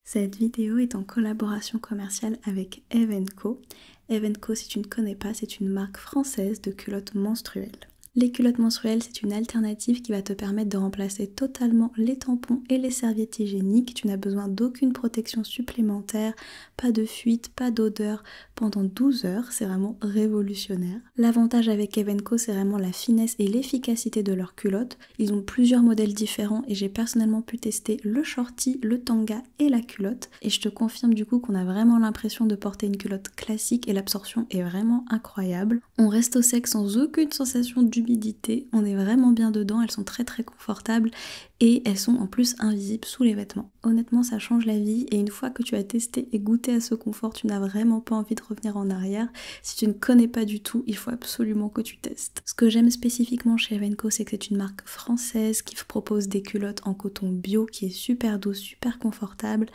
Cette vidéo est en collaboration commerciale avec Eve & Co. Eve & Co, si tu ne connais pas, c'est une marque française de culottes menstruelles. Les culottes menstruelles, c'est une alternative qui va te permettre de remplacer totalement les tampons et les serviettes hygiéniques. Tu n'as besoin d'aucune protection supplémentaire, pas de fuite, pas d'odeur pendant 12 heures. C'est vraiment révolutionnaire. L'avantage avec Eve & Co, c'est vraiment la finesse et l'efficacité de leurs culottes. Ils ont plusieurs modèles différents et j'ai personnellement pu tester le shorty, le tanga et la culotte. Et je te confirme du coup qu'on a vraiment l'impression de porter une culotte classique et l'absorption est vraiment incroyable. On reste au sec sans aucune sensation d'humidité, on est vraiment bien dedans, elles sont très confortables et elles sont en plus invisibles sous les vêtements. Honnêtement, ça change la vie et une fois que tu as testé et goûté à ce confort, tu n'as vraiment pas envie de revenir en arrière. Si tu ne connais pas du tout, il faut absolument que tu testes. Ce que j'aime spécifiquement chez Eve & Co, c'est que c'est une marque française qui propose des culottes en coton bio qui est super douce, super confortable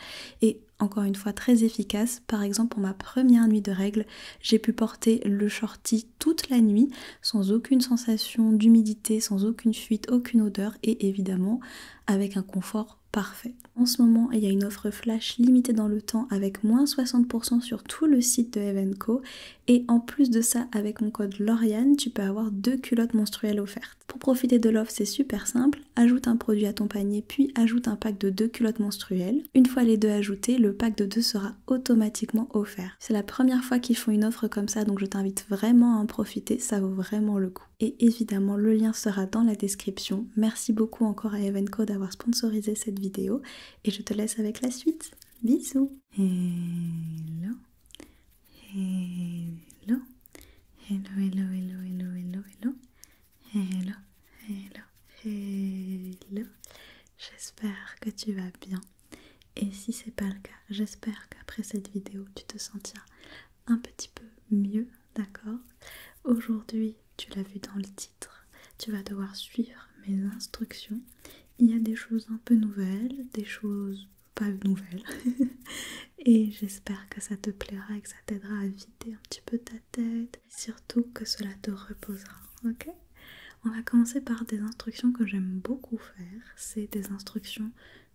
et encore une fois très efficace. Par exemple, pour ma première nuit de règles, j'ai pu porter le shorty toute la nuit sans aucune sensation d'humidité, sans aucune fuite, aucune odeur et évidemment avec un confort parfait. En ce moment, il y a une offre flash limitée dans le temps avec moins 60% sur tout le site de Eve & Co. Et en plus de ça, avec mon code Lauriane, tu peux avoir 2 culottes menstruelles offertes. Pour profiter de l'offre, c'est super simple. Ajoute un produit à ton panier, puis ajoute un pack de 2 culottes menstruelles. Une fois les deux ajoutés, le pack de 2 sera automatiquement offert. C'est la première fois qu'ils font une offre comme ça, donc je t'invite vraiment à en profiter, ça vaut vraiment le coup. Et évidemment, le lien sera dans la description. Merci beaucoup encore à Eve & Co d'avoir sponsorisé cette vidéo et je te laisse avec la suite. Bisous. Hello. Hello. Hello, hello, hello, hello, hello, hello. Hello, hello, hello. J'espère que tu vas bien. Et si c'est pas le cas, j'espère qu'après cette vidéo, tu te sentiras un petit peu mieux, d'accord? Aujourd'hui, tu l'as vu dans le titre, tu vas devoir suivre mes instructions. Il y a des choses un peu nouvelles, des choses pas nouvelles. Et j'espère que ça te plaira et que ça t'aidera à vider un petit peu ta tête. Et surtout que cela te reposera, ok? On va commencer par des instructions que j'aime beaucoup faire. C'est des instructions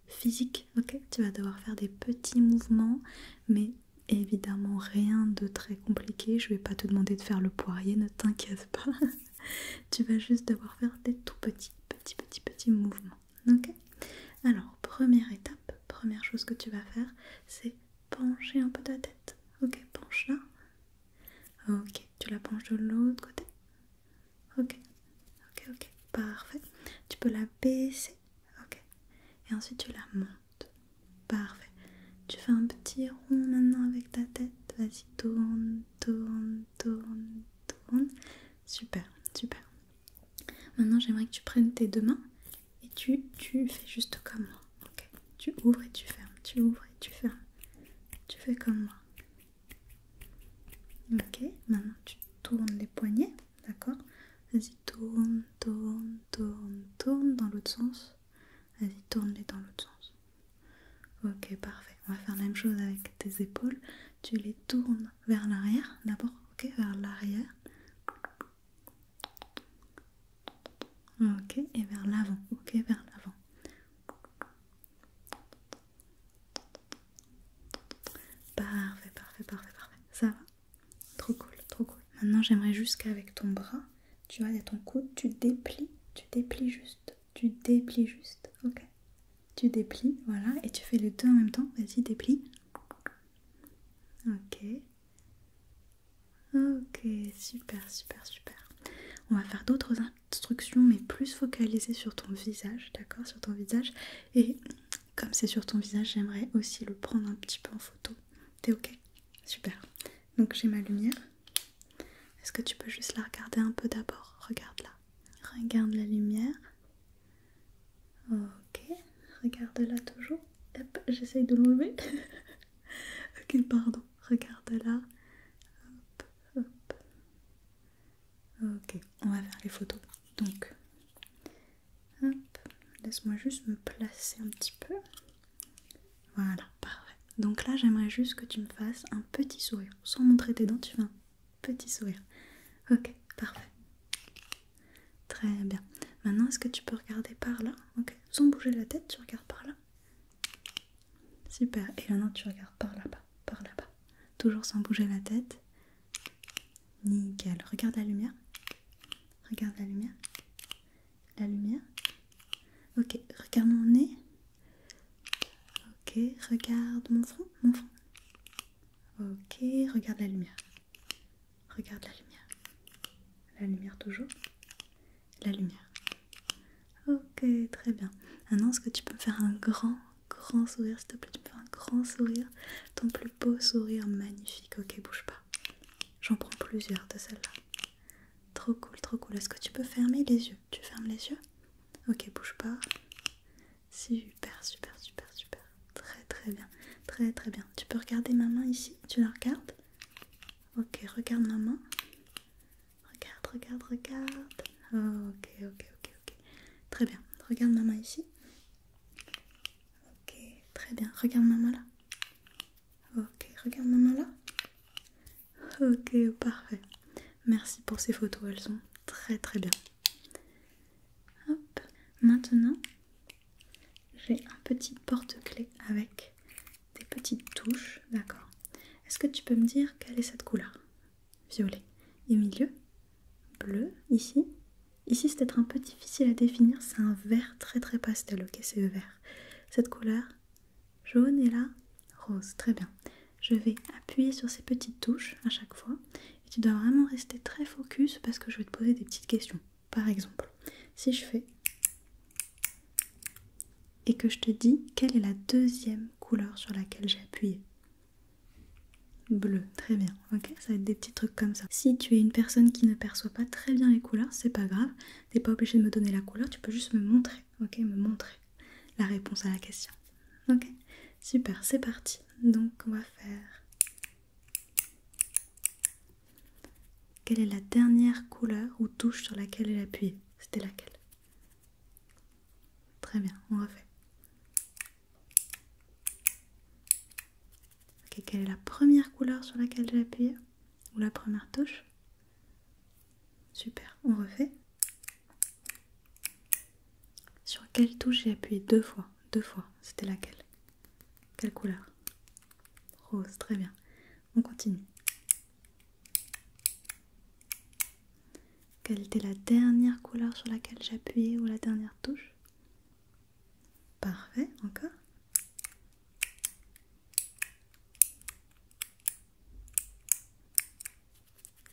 physiques, ok? Tu vas devoir faire des petits mouvements, mais évidemment rien de très compliqué. Je vais pas te demander de faire le poirier, ne t'inquiète pas. Tu vas juste devoir faire des tout petits mouvements, ok? Alors, première étape, première chose que tu vas faire, c'est pencher un peu ta tête. Ok, penche là. Ok, tu la penches de l'autre côté. Ok, ok, parfait. Tu peux la baisser. Ok, et ensuite tu la montes. Parfait. Tu fais un petit rond maintenant avec ta tête. Vas-y, tourne, tourne, tourne, tourne. Super, super. Maintenant, j'aimerais que tu prennes tes deux mains et tu fais juste comme moi. Ok, tu ouvres et tu fermes, tu ouvres et tu fermes. Tu fais comme moi. Ok, maintenant tu tournes les poignets, d'accord? Vas-y, tourne, tourne, tourne, tourne dans l'autre sens. Vas-y, tourne-les dans l'autre sens. Ok, parfait. On va faire la même chose avec tes épaules. Tu les tournes vers l'arrière d'abord, ok, vers l'arrière. Ok, et vers l'avant, ok, vers l'avant. Parfait, parfait, parfait, parfait. Ça va? Trop cool, trop cool. Maintenant, j'aimerais juste qu'avec ton bras, tu vois, il y a ton coude, tu déplies juste, ok? Tu déplies, voilà, et tu fais les deux en même temps. Vas-y, déplie. Ok. Ok, super, super, super. On va faire d'autres instructions, mais plus focalisées sur ton visage, d'accord? Sur ton visage. Et comme c'est sur ton visage, j'aimerais aussi le prendre un petit peu en photo. T'es ok? Super. Donc j'ai ma lumière. Est-ce que tu peux juste la regarder un peu d'abord? Regarde-la. Regarde la lumière. Ok. Regarde-la toujours. Hop, j'essaye de l'enlever. Ok, pardon. Regarde-la. Hop, hop. Ok, on va faire les photos. Donc, hop, laisse-moi juste me placer un petit peu. Voilà, parfait. Donc là, j'aimerais juste que tu me fasses un petit sourire. Sans montrer tes dents, tu fais un petit sourire. Ok, parfait. Très bien. Maintenant, est-ce que tu peux regarder par là? Ok, sans bouger la tête, tu regardes par là. Super. Et maintenant tu regardes par là-bas, par là-bas. Toujours sans bouger la tête. Nickel. Regarde la lumière. Regarde la lumière. La lumière. Ok, regarde mon nez. Ok, regarde mon front, mon front. Ok, regarde la lumière. Regarde la lumière. La lumière toujours. La lumière. Ok, très bien. Maintenant, est-ce que tu peux me faire un grand sourire, s'il te plaît? Tu peux faire un grand sourire. Ton plus beau sourire, magnifique. Ok, bouge pas. J'en prends plusieurs de celles-là. Trop cool, trop cool. Est-ce que tu peux fermer les yeux? Tu fermes les yeux? Ok, bouge pas. Super, super, super, super. Très, très bien. Très, très bien. Tu peux regarder ma main ici? Tu la regardes? Ok, regarde ma main. Regarde, regarde, regarde. Ok, ok, ok, ok. Très bien. Regarde ma main ici. Ok, très bien. Regarde ma main là. Ok, regarde ma main là. Ok, parfait. Merci pour ces photos, elles sont très très bien. Hop. Maintenant, j'ai un petit porte-clés avec des petites touches, d'accord. Est-ce que tu peux me dire quelle est cette couleur? Violet. Et milieu? Bleu, ici. Ici, c'est peut-être un peu difficile à définir, c'est un vert très très pastel, ok, c'est le vert. Cette couleur, jaune et là, rose, très bien. Je vais appuyer sur ces petites touches à chaque fois et tu dois vraiment rester très focus parce que je vais te poser des petites questions. Par exemple, si je fais et que je te dis quelle est la deuxième couleur sur laquelle j'ai appuyé. Bleu, très bien, ok, ça va être des petits trucs comme ça. Si tu es une personne qui ne perçoit pas très bien les couleurs, c'est pas grave, t'es pas obligé de me donner la couleur, tu peux juste me montrer, ok, me montrer la réponse à la question. Ok, super, c'est parti. Donc on va faire... Quelle est la dernière couleur ou touche sur laquelle elle a appuyé? C'était laquelle? Très bien, on refait. Ok, quelle est la première couleur sur laquelle j'ai appuyé? Ou la première touche? Super, on refait. Sur quelle touche j'ai appuyé deux fois? Deux fois, c'était laquelle? Quelle couleur? Rose, très bien. On continue. Quelle était la dernière couleur sur laquelle j'ai appuyé ou la dernière touche? Parfait, encore.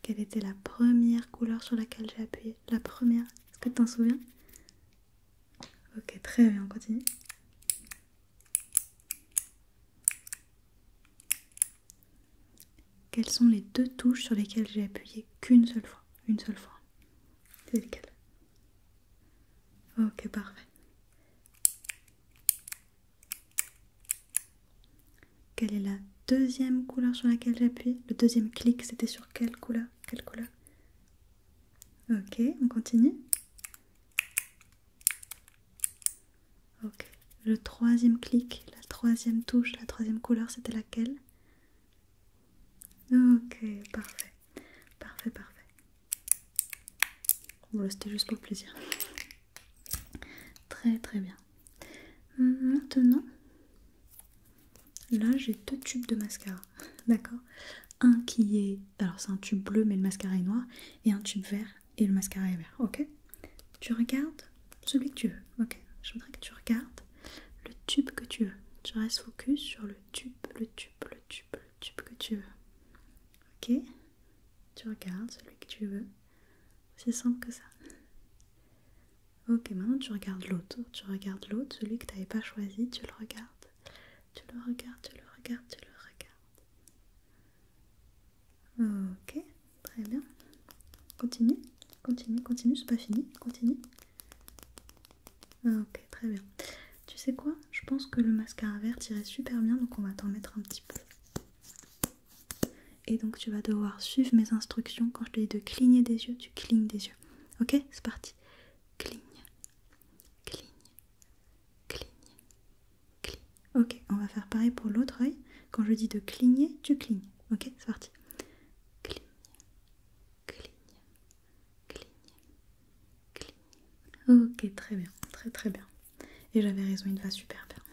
Quelle était la première couleur sur laquelle j'ai appuyé? La première, est-ce que tu t'en souviens? Ok, très bien, on continue. Quelles sont les deux touches sur lesquelles j'ai appuyé qu'une seule fois? Une seule fois. C'est lesquelles? Ok, parfait. Quelle est la deuxième couleur sur laquelle j'ai appuyé? Le deuxième clic, c'était sur quelle couleur? Quelle couleur? Ok, on continue. Ok. Le troisième clic, la troisième touche, la troisième couleur, c'était laquelle? Ok, parfait. Parfait, parfait. Bon, c'était juste pour le plaisir. Très très bien. Maintenant, là j'ai deux tubes de mascara. D'accord? Un qui est... Alors c'est un tube bleu mais le mascara est noir. Et un tube vert et le mascara est vert. Ok? Tu regardes celui que tu veux. Ok? Je voudrais que tu regardes le tube que tu veux. Tu restes focus sur le tube, le tube, le tube, le tube que tu veux. Ok? Tu regardes celui que tu veux. C'est simple que ça. Ok, maintenant tu regardes l'autre. Tu regardes l'autre, celui que tu n'avais pas choisi, tu le regardes. Tu le regardes, tu le regardes, tu le regardes. Ok, très bien. Continue, continue, continue, c'est pas fini. Continue. Ok, très bien. Tu sais quoi? Je pense que le mascara vert irait super bien, donc on va t'en mettre un petit peu. Et donc tu vas devoir suivre mes instructions. Quand je te dis de cligner des yeux, tu clignes des yeux. Ok, c'est parti. Cligne, cligne, cligne, cligne. Ok, on va faire pareil pour l'autre œil. Quand je dis de cligner, tu clignes. Ok, c'est parti. Cligne, cligne, cligne, cligne. Ok, très bien, très très bien. Et j'avais raison, il va super bien.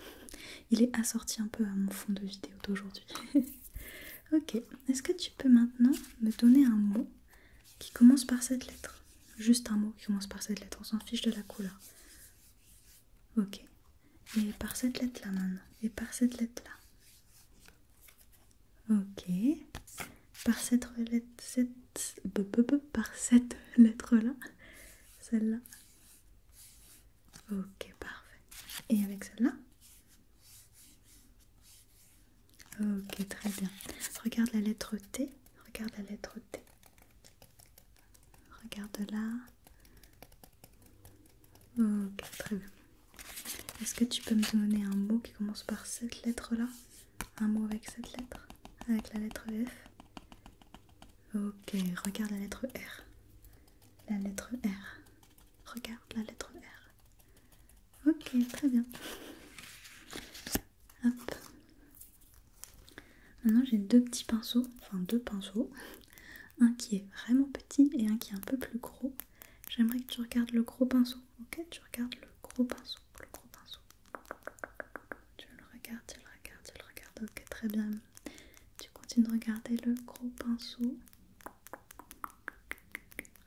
Il est assorti un peu à mon fond de vidéo d'aujourd'hui. Ok, est-ce que tu peux maintenant me donner un mot qui commence par cette lettre? Juste un mot qui commence par cette lettre, on s'en fiche de la couleur. Ok, et par cette lettre-là maintenant, et par cette lettre-là. Ok, par cette lettre-là, celle-là. Ok, parfait. Et avec celle-là? Ok, très bien. Regarde la lettre T. Regarde la lettre T. Regarde là. Ok, très bien. Est-ce que tu peux me donner un mot qui commence par cette lettre-là? Un mot avec cette lettre? Avec la lettre F? Ok, regarde la lettre R. La lettre R. Regarde la lettre R. Ok, très bien. Hop. Maintenant j'ai deux petits pinceaux, enfin deux pinceaux. Un qui est vraiment petit et un qui est un peu plus gros. J'aimerais que tu regardes le gros pinceau. Ok, tu regardes le gros pinceau. Le gros pinceau. Tu le regardes, tu le regardes, tu le regardes. Ok, très bien. Tu continues de regarder le gros pinceau.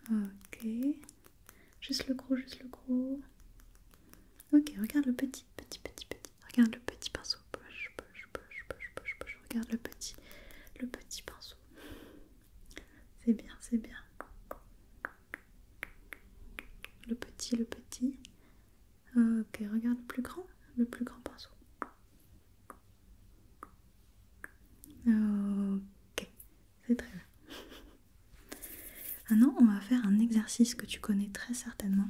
Ok. Juste le gros, juste le gros. Ok, regarde le petit, petit, petit, petit. Regarde le petit pinceau. Push, push, push, push, push, push. Regarde le petit pinceau. C'est bien, c'est bien. Le petit, le petit. Ok, regarde le plus grand pinceau. Ok, c'est très bien. Maintenant, on va faire un exercice que tu connais très certainement.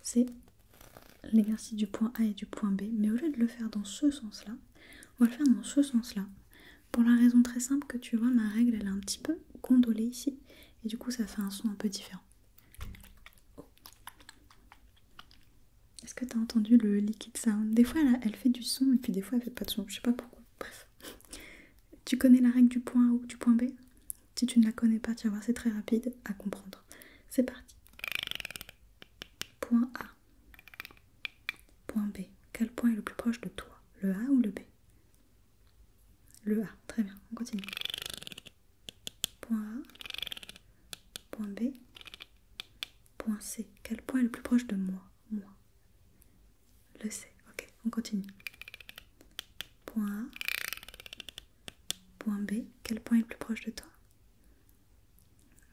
C'est l'exercice du point A et du point B. Mais au lieu de le faire dans ce sens-là, on va le faire dans ce sens-là. Pour la raison très simple que tu vois, ma règle, elle est un petit peu gondolée ici. Et du coup, ça fait un son un peu différent. Est-ce que tu as entendu le liquid sound? Des fois, elle fait du son et puis des fois, elle fait pas de son. Je sais pas pourquoi. Bref. Tu connais la règle du point A ou du point B? Si tu ne la connais pas, tu vas voir, c'est très rapide à comprendre. C'est parti. Point A. Point B. Quel point est le plus proche de toi? Le A ou le B? Le A. Très bien, on continue. Point A. Point B. Point C. Quel point est le plus proche de moi? Moi. Le C. Ok, on continue. Point A. Point B. Quel point est le plus proche de toi?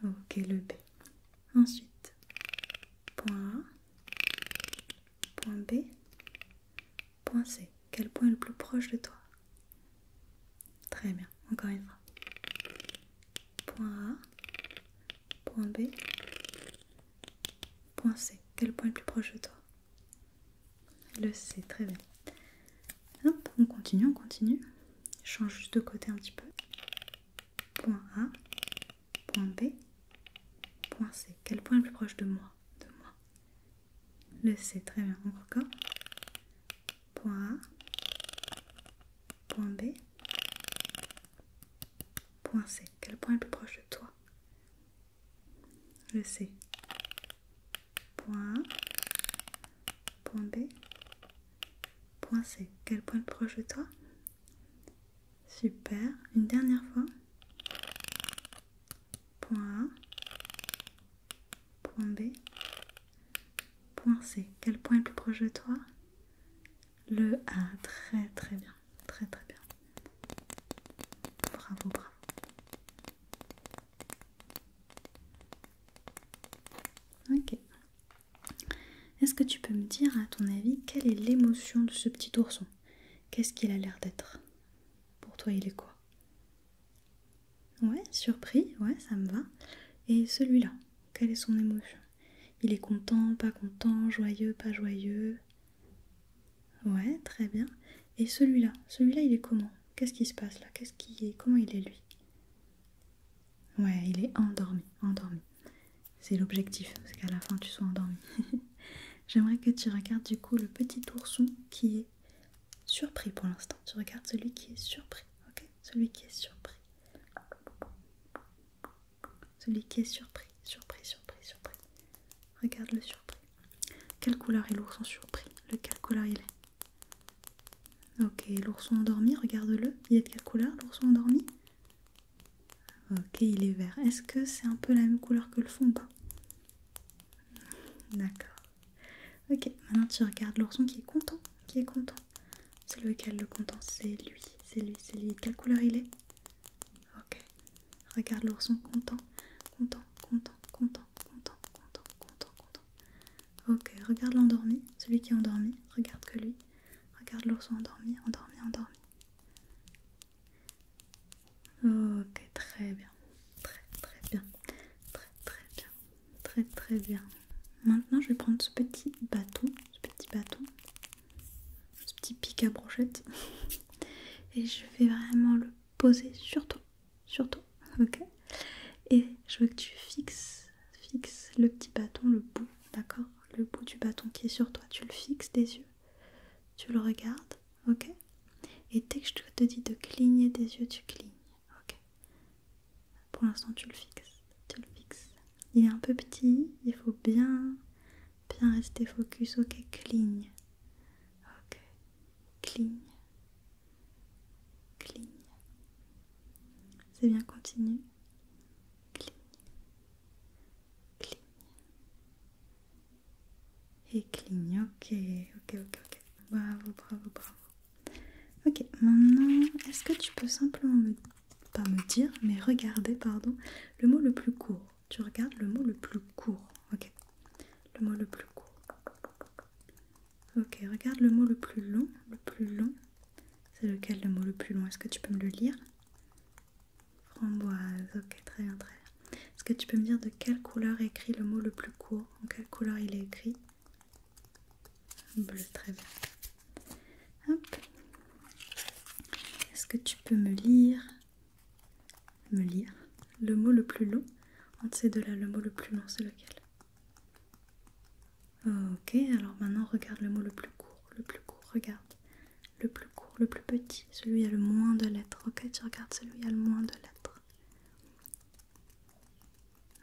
Ok, le B. Ensuite, point A. Point B. Point C. Quel point est le plus proche de toi? Très bien, encore une fois. Point A. Point B. Point C. Quel point est le plus proche de toi? Le C, très bien. Hop, on continue, on continue. Je change juste de côté un petit peu. Point A. Point B. Point C. Quel point est le plus proche de moi? De moi. Le C, très bien. Encore. Point A. Point B. Point C. Quel point est le plus proche de toi? Le C. Point A. Point B. Point C. Quel point est le plus proche de toi? Super. Une dernière fois. Point A. Point B. Point C. Quel point est le plus proche de toi? Le A. Très très bien. Très très bien. Bravo, bravo. Ok. Est-ce que tu peux me dire, à ton avis, quelle est l'émotion de ce petit ourson? Qu'est-ce qu'il a l'air d'être? Pour toi, il est quoi? Ouais, surpris, ouais, ça me va. Et celui-là, quelle est son émotion? Il est content, pas content, joyeux, pas joyeux? Ouais, très bien. Et celui-là, il est comment? Qu'est-ce qui se passe là? Comment il est lui? Ouais, il est endormi, endormi. C'est l'objectif, c'est qu'à la fin tu sois endormi. J'aimerais que tu regardes du coup le petit ourson qui est surpris pour l'instant. Tu regardes celui qui est surpris, ok? Celui qui est surpris. Celui qui est surpris, surpris, surpris, surpris. Regarde le surpris. Quelle couleur est l'ourson surpris? De quelle couleur il est? Ok, l'ourson endormi, regarde-le. Il est de quelle couleur l'ourson endormi? Ok, il est vert. Est-ce que c'est un peu la même couleur que le fond ou pas? D'accord. Ok, maintenant tu regardes l'ourson qui est content. Qui est content. C'est lequel le content? C'est lui. C'est lui, c'est lui. De quelle couleur il est? Ok. Regarde l'ourson content. Content, content, content, content, content, content, content. Ok, regarde l'endormi. Celui qui est endormi. Regarde que lui. Regarde l'ourson endormi, endormi, endormi. Ok, très bien. Très, très bien. Très, très bien. Très, très bien. Maintenant, je vais prendre ce petit bâton, ce petit pic à brochette, et je vais vraiment le poser sur toi, ok? Et je veux que tu fixes le petit bâton, le bout, d'accord? Le bout du bâton qui est sur toi, tu le fixes des yeux, tu le regardes, ok? Et dès que je te dis de cligner des yeux, tu clignes, ok? Pour l'instant, tu le fixes, Il est un peu petit, il faut bien rester focus, ok? Cligne, ok? Cligne. Cligne. C'est bien, continue. Cligne. Cligne. Et cligne. Ok. Bravo, bravo, bravo. Ok, maintenant, est-ce que tu peux simplement pas me dire, mais regarder, pardon, le mot le plus court. Tu regardes le mot le plus court. Ok. Le mot le plus court. Ok, regarde le mot le plus long. Le plus long. C'est lequel le mot le plus long? Est-ce que tu peux me le lire? Framboise. Ok, très bien, très bien. Est-ce que tu peux me dire de quelle couleur est écrit le mot le plus court? En quelle couleur il est écrit? Bleu, très bien. Hop. Est-ce que tu peux me lire le mot le plus long? Entre ces deux-là, le mot le plus long, c'est lequel? Ok, alors maintenant regarde le mot le plus court. Le plus court, regarde. Le plus court, le plus petit, celui où il y a le moins de lettres. Ok, tu regardes celui où il y a le moins de lettres.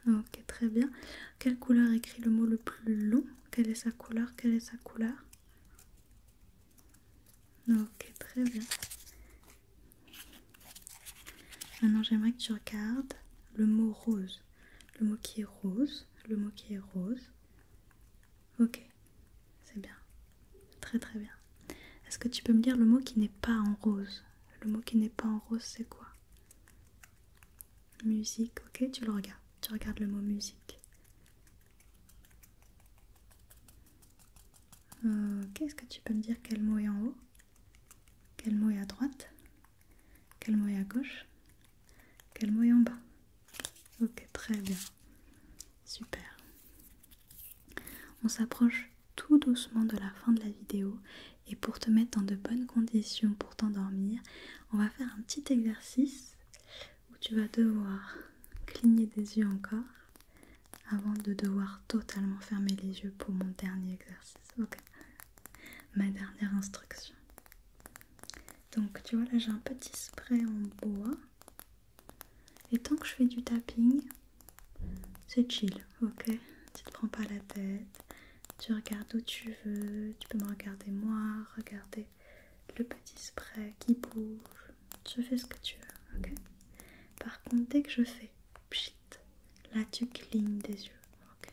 Ok, très bien. Quelle couleur écrit le mot le plus long? Quelle est sa couleur? Quelle est sa couleur? Ok, très bien. Maintenant, j'aimerais que tu regardes le mot rose. Le mot qui est rose. Le mot qui est rose. Ok, c'est bien. Très très bien. Est-ce que tu peux me dire le mot qui n'est pas en rose? Le mot qui n'est pas en rose, c'est quoi? Musique, ok, tu le regardes. Tu regardes le mot musique. Ok, est-ce que tu peux me dire quel mot est en haut? Quel mot est à droite? Quel mot est à gauche? Quel mot est en bas? Ok, très bien. Super. On s'approche tout doucement de la fin de la vidéo et pour te mettre dans de bonnes conditions pour t'endormir, on va faire un petit exercice où tu vas devoir cligner des yeux encore avant de devoir totalement fermer les yeux pour mon dernier exercice. Ok. Ma dernière instruction. Donc tu vois là j'ai un petit spray en bois et tant que je fais du tapping, c'est chill, ok? Tu te prends pas la tête, tu regardes où tu veux, tu peux me regarder moi, regarder le petit spray qui bouge, tu fais ce que tu veux, ok? Par contre dès que je fais pchit, là tu clignes des yeux, ok?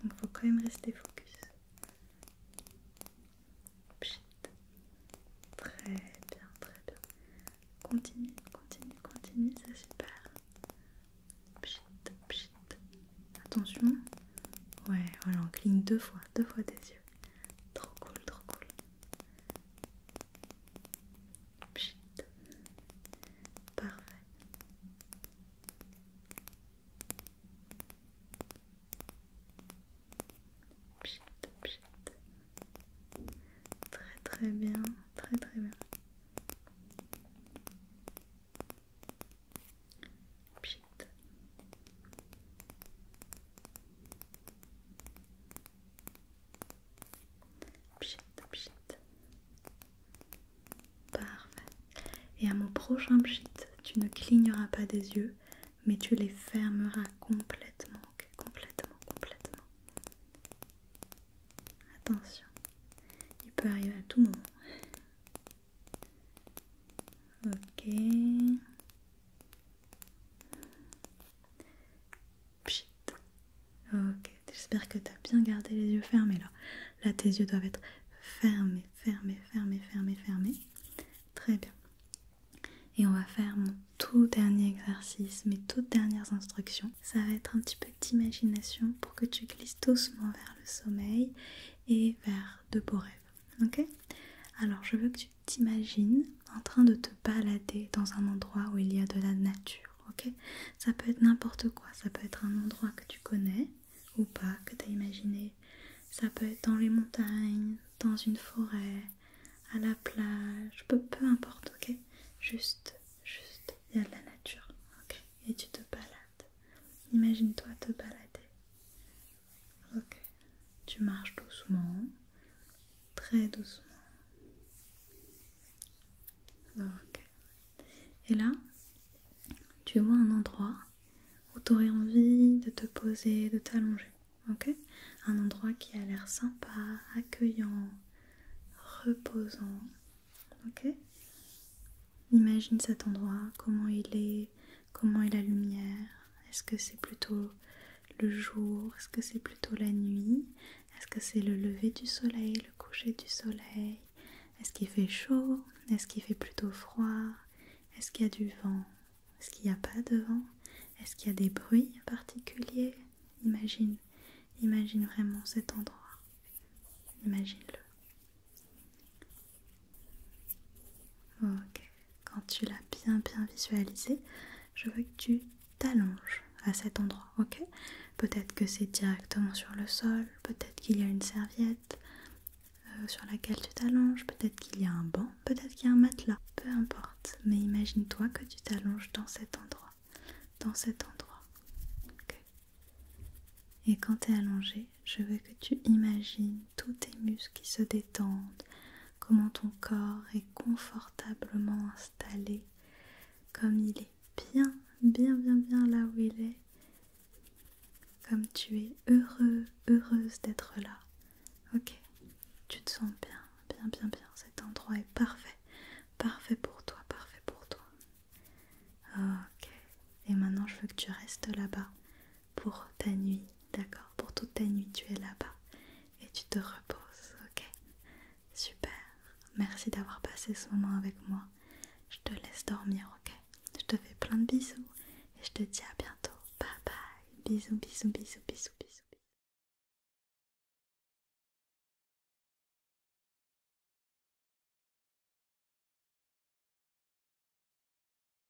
Donc faut quand même rester focus. Pchit. Très bien, très bien. Continue, continue, continue, c'est super. Pchit, pchit. Attention. Ouais, voilà, on cligne deux fois des yeux. Trop cool, trop cool. Pchit. Parfait. Pchit, pchit. Très très bien, très très bien. Pchit. Pchit, pchit. Parfait. Et à mon prochain pchit, tu ne cligneras pas des yeux, mais tu les fermeras complètement, ok? Complètement, complètement. Attention, il peut arriver à tout moment. Ok. Pchit. Ok, j'espère que tu as bien gardé les yeux fermés là. Là, tes yeux doivent être fermés, fermés, fermés, fermés, fermés. Très bien. Et on va faire mon tout dernier exercice, mes toutes dernières instructions. Ça va être un petit peu d'imagination pour que tu glisses doucement vers le sommeil et vers de beaux rêves. Ok? Alors, je veux que tu t'imagines en train de te balader dans un endroit où il y a de la nature. Ok? Ça peut être n'importe quoi. Ça peut être un endroit que tu connais ou pas, que tu as imaginé. Ça peut être dans les montagnes, dans une forêt, à la plage, peu importe, ok? Juste, il y a de la nature, ok? Et tu te balades. Imagine-toi te balader, ok? Tu marches doucement, très doucement, ok? Et là, tu vois un endroit où tu aurais envie de te poser, de t'allonger, ok? Un endroit qui a l'air sympa, accueillant, reposant, ok? Imagine cet endroit, comment il est, comment est la lumière. Est-ce que c'est plutôt le jour? Est-ce que c'est plutôt la nuit? Est-ce que c'est le lever du soleil, le coucher du soleil? Est-ce qu'il fait chaud? Est-ce qu'il fait plutôt froid? Est-ce qu'il y a du vent? Est-ce qu'il n'y a pas de vent? Est-ce qu'il y a des bruits particuliers? Imagine vraiment cet endroit. Imagine-le. Ok. Quand tu l'as bien visualisé, je veux que tu t'allonges à cet endroit, ok? Peut-être que c'est directement sur le sol, peut-être qu'il y a une serviette sur laquelle tu t'allonges, peut-être qu'il y a un banc, peut-être qu'il y a un matelas, peu importe. Mais imagine-toi que tu t'allonges dans cet endroit, ok? Et quand tu es allongé, je veux que tu imagines tous tes muscles qui se détendent, comment ton corps est confortablement installé, comme il est bien là où il est, comme tu es heureuse d'être là. Ok, tu te sens bien. Cet endroit est parfait pour toi, Ok, et maintenant je veux que tu restes là-bas pour ta nuit, d'accord? Pour toute ta nuit, tu es là-bas et tu te reposes, ok? Super, merci d'avoir passé ce moment avec moi. Je te laisse dormir, ok? Je te fais plein de bisous et je te dis à bientôt. Bye bye, bisous.